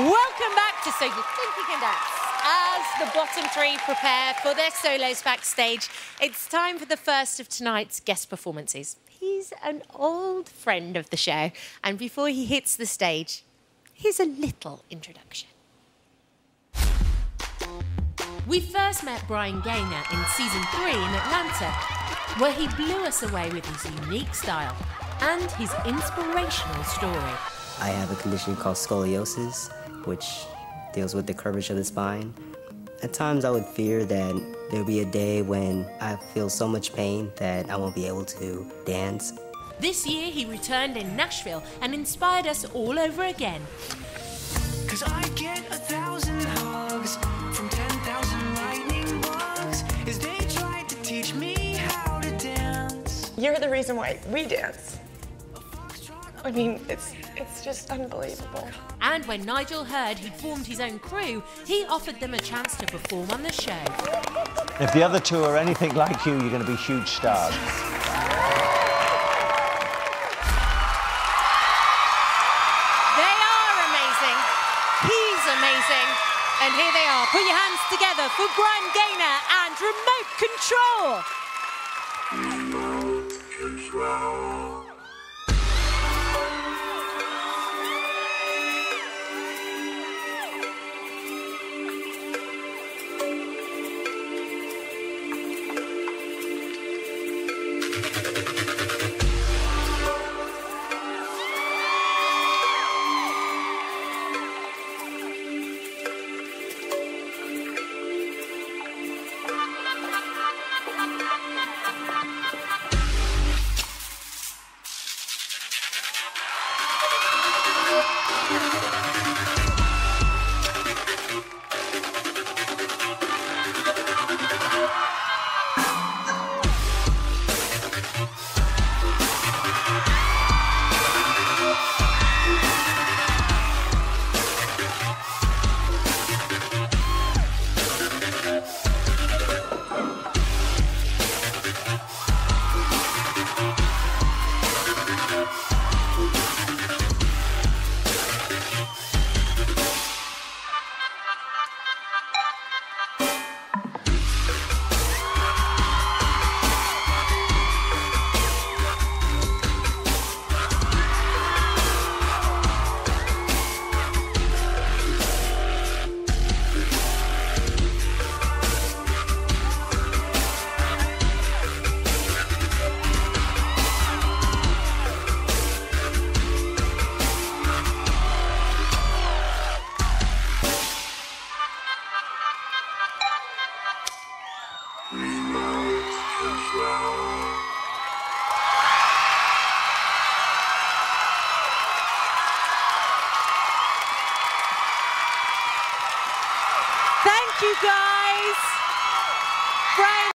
Welcome back to So You Think You Can Dance. As the bottom three prepare for their solos backstage, it's time for the first of tonight's guest performances. He's an old friend of the show, and before he hits the stage, here's a little introduction. We first met Brian Ganer in season 3 in Atlanta, where he blew us away with his unique style and his inspirational story. I have a condition called scoliosis, which deals with the curvature of the spine. At times I would fear that there'll be a day when I feel so much pain that I won't be able to dance. This year he returned in Nashville and inspired us all over again. 'Cause I get 1,000 hugs from 10,000 lightning bugs as they tried to teach me how to dance. You're the reason why we dance. I mean, it's just unbelievable. And when Nigel heard he'd formed his own crew, he offered them a chance to perform on the show. If the other two are anything like you, you're going to be huge stars. They are amazing. He's amazing. And here they are. Put your hands together for Brian Ganer and Remote Control. Remote Control. Thank you, guys.